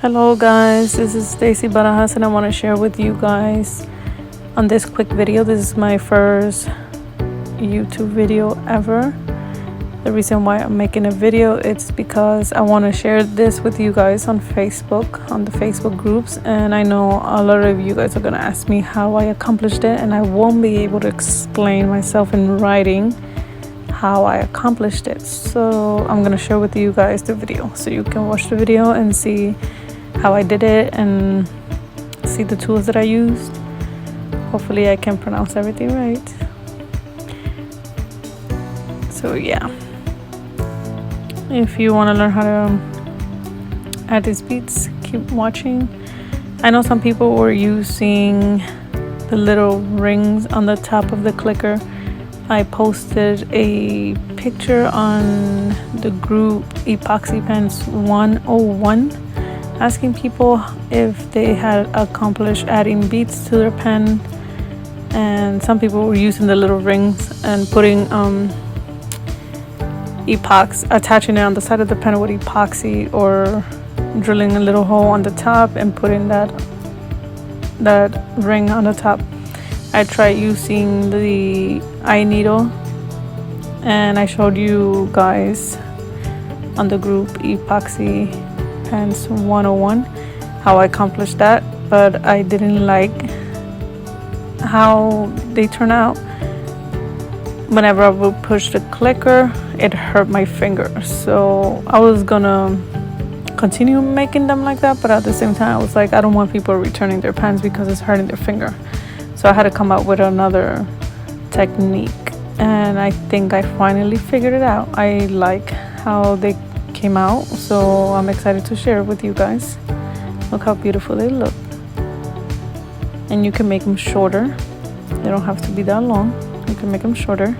Hello guys, this is Stacy Barajas and I want to share with you guys on this quick video. This is my first YouTube video ever. The reason why I'm making a video, it's because I want to share this with you guys on Facebook, on the Facebook groups, and I know a lot of you guys are going to ask me how I accomplished it, and I won't be able to explain myself in writing how I accomplished it. So I'm going to share with you guys the video so you can watch the video and see how I did it and see the tools that I used. Hopefully I can pronounce everything right. So yeah, if you want to learn how to add these beads, keep watching. I know some people were using the little rings on the top of the clicker. I posted a picture on the group Epoxy Pens 101 asking people if they had accomplished adding beads to their pen, and some people were using the little rings and putting epoxy, attaching it on the side of the pen with epoxy, or drilling a little hole on the top and putting that ring on the top. I tried using the eye needle and I showed you guys on the group Epoxy Pens 101 how I accomplished that, but I didn't like how they turn out. Whenever I would push the clicker, it hurt my finger, so I was gonna continue making them like that, but at the same time I was like, I don't want people returning their pens because it's hurting their finger. So I had to come up with another technique, and I think I finally figured it out. I like how they came out, so I'm excited to share it with you guys. Look how beautiful they look. And you can make them shorter. They don't have to be that long. You can make them shorter.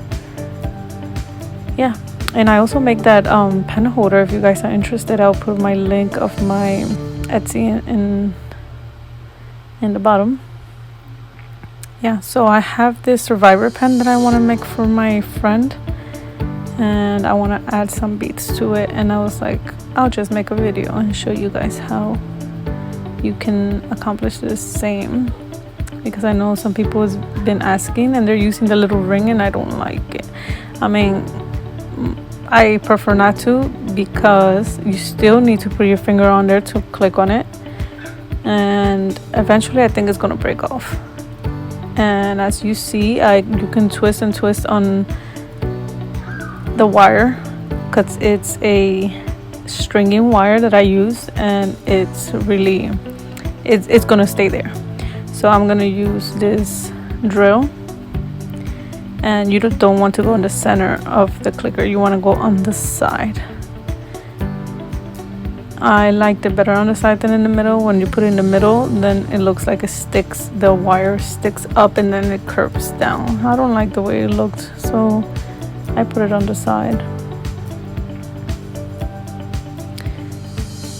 Yeah, and I also make that pen holder. If you guys are interested, I'll put my link of my Etsy in the bottom. Yeah, so I have this survivor pen that I want to make for my friend, and I want to add some beads to it, and I was like, I'll just make a video and show you guys how you can accomplish the same, because I know some people have been asking and they're using the little ring and I don't like it. I mean, I prefer not to, because you still need to put your finger on there to click on it, and eventually I think it's gonna break off. And as you see, you can twist and twist on the wire, because it's a stringing wire that I use, and it's really it's gonna stay there. So I'm gonna use this drill, and you don't want to go in the center of the clicker, you want to go on the side. I liked it better on the side than in the middle. When you put it in the middle, then it looks like it sticks, the wire sticks up and then it curves down. I don't like the way it looked, so I put it on the side.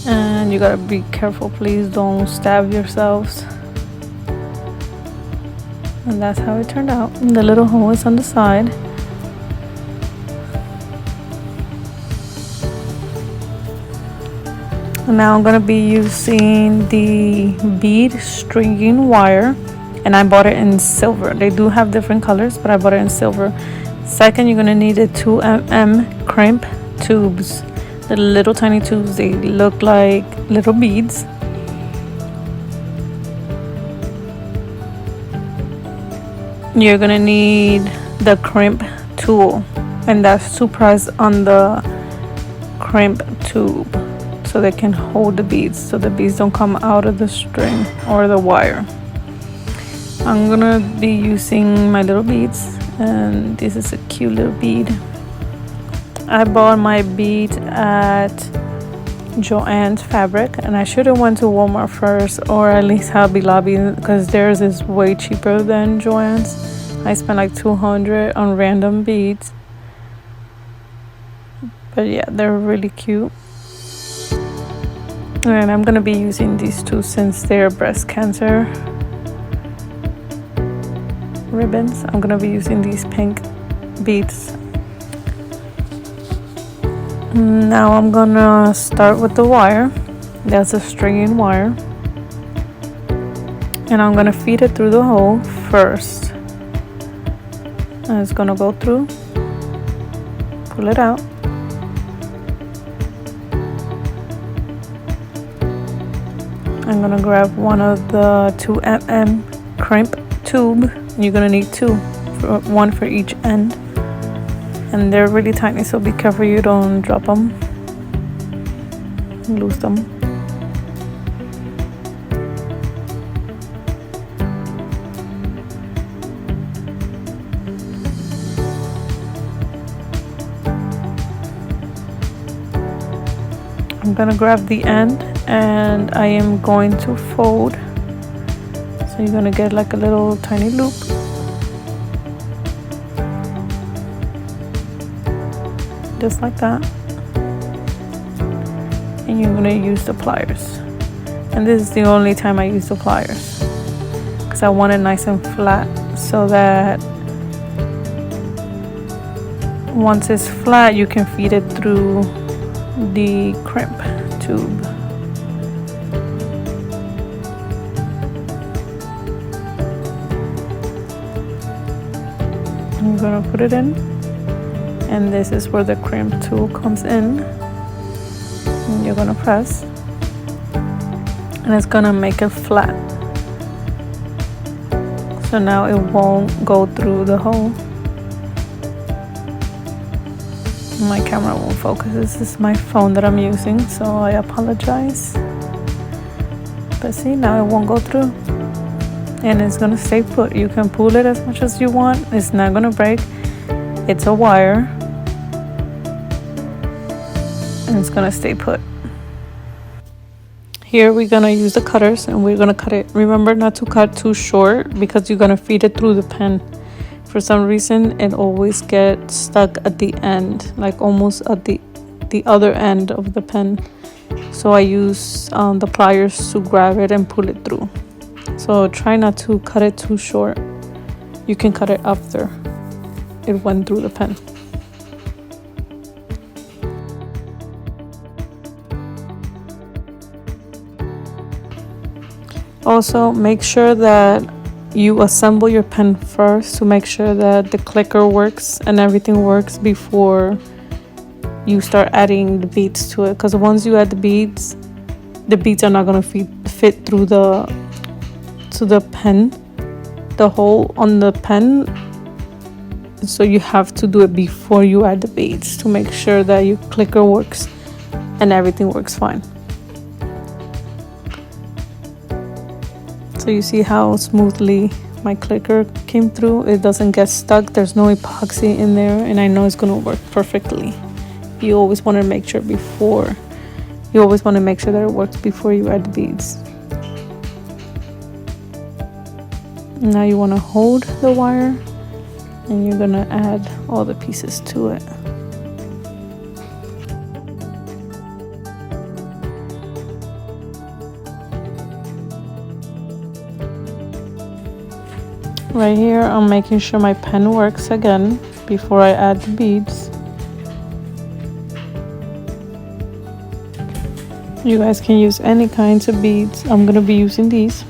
And you gotta be careful, please don't stab yourselves. And that's how it turned out. And the little hole is on the side. And now I'm gonna be using the bead stringing wire, and I bought it in silver. They do have different colors, but I bought it in silver. Second, you're gonna need the 2mm crimp tubes, the little tiny tubes. They look like little beads. You're gonna need the crimp tool, and that's to press on the crimp tube so they can hold the beads, so the beads don't come out of the string or the wire. I'm gonna be using my little beads, and this is a cute little bead. I bought my bead at Joann's Fabric, and I should have went to Walmart first, or at least Hobby Lobby, because theirs is way cheaper than Joann's. I spent like $200 on random beads, but yeah, they're really cute. And I'm gonna be using these two since they're breast cancer ribbons. I'm gonna be using these pink beads. Now I'm gonna start with the wire. That's a stringing wire. And I'm gonna feed it through the hole first. And it's gonna go through, pull it out. I'm gonna grab one of the 2mm crimp tube. You're gonna need two, one for each end. And they're really tiny, so be careful you don't drop them, lose them. I'm gonna grab the end and I am going to fold. So you're gonna get like a little tiny loop. Just like that. And you're gonna use the pliers. And this is the only time I use the pliers, because I want it nice and flat, so that once it's flat you can feed it through the crimp tube. I'm gonna put it in, and this is where the crimp tool comes in. And you're gonna press, and it's gonna make it flat. So now it won't go through the hole. My camera won't focus. This is my phone that I'm using, so I apologize. But see, now it won't go through. And it's gonna stay put. You can pull it as much as you want. It's not gonna break. It's a wire. And it's gonna stay put. Here we're gonna use the cutters and we're gonna cut it. Remember not to cut too short, because you're gonna feed it through the pen. For some reason it always gets stuck at the end, like almost at the other end of the pen. So I use the pliers to grab it and pull it through. So try not to cut it too short. You can cut it after it went through the pen. Also, make sure that you assemble your pen first to make sure that the clicker works and everything works before you start adding the beads to it. Because once you add the beads are not going to fit through to the pen, the hole on the pen. So you have to do it before you add the beads to make sure that your clicker works and everything works fine. So you see how smoothly my clicker came through. It doesn't get stuck. There's no epoxy in there, and I know it's gonna work perfectly. You always want to make sure that it works before you add the beads. Now you want to hold the wire, and you're gonna add all the pieces to it. Right here, I'm making sure my pen works again before I add the beads. You guys can use any kinds of beads. I'm gonna be using these.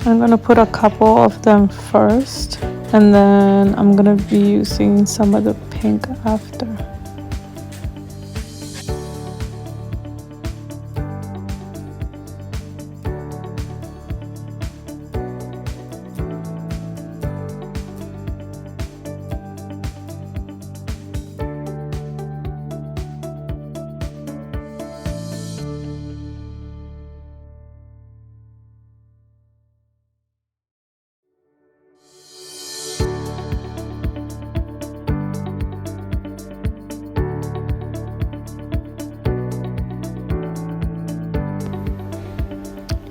I'm gonna put a couple of them first, and then I'm gonna be using some of the pink after.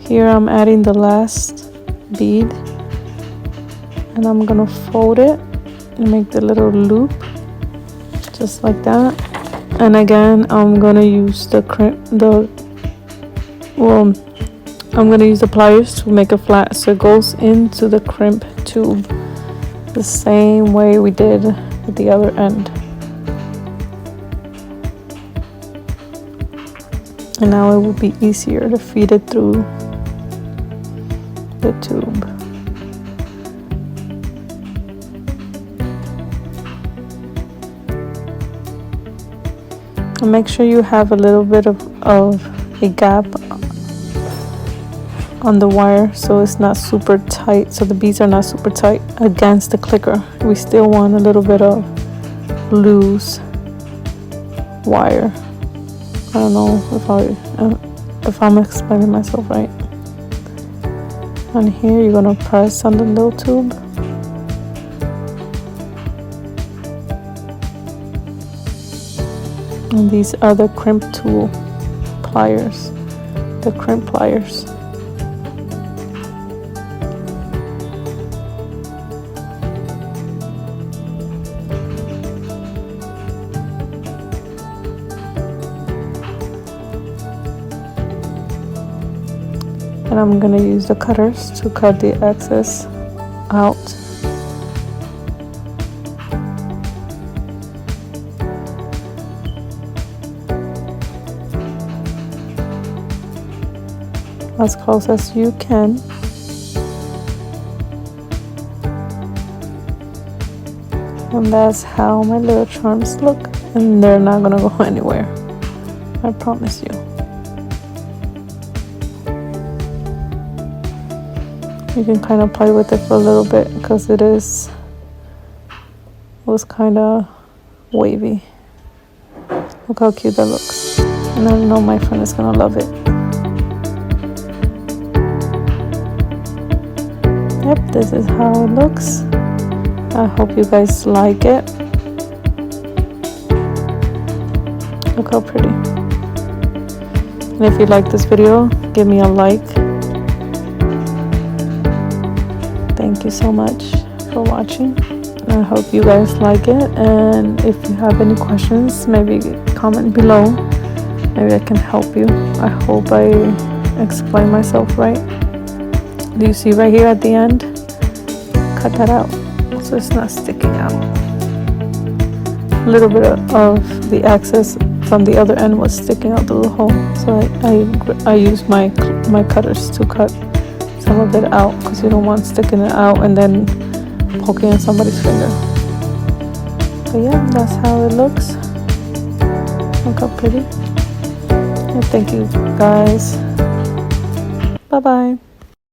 Here I'm adding the last bead, and I'm gonna fold it and make the little loop just like that. And again, I'm gonna use I'm gonna use the pliers to make it flat so it goes into the crimp tube the same way we did at the other end. And now it will be easier to feed it through the tube. And make sure you have a little bit of a gap on the wire so it's not super tight, so the beads are not super tight against the clicker. We still want a little bit of loose wire. I don't know if I'm explaining myself right. On here you're gonna press on the little tube. And these are the crimp tool pliers, the crimp pliers. And I'm gonna use the cutters to cut the excess out. As close as you can. And that's how my little charms look, and they're not gonna go anywhere, I promise you. You can kind of play with it for a little bit because it was kind of wavy. Look how cute that looks. And I know my friend is gonna love it. Yep, this is how it looks. I hope you guys like it. Look how pretty. And if you like this video, give me a like. Thank you so much for watching. I hope you guys like it, and if you have any questions, maybe comment below. Maybe I can help you. I hope I explain myself right. Do you see right here at the end? Cut that out so it's not sticking out. A little bit of the excess from the other end was sticking out through the hole, so I used my cutters to cut some of it out because you don't want sticking it out and then poking in somebody's finger. But yeah, that's how it looks. Look how pretty. And thank you guys. Bye bye.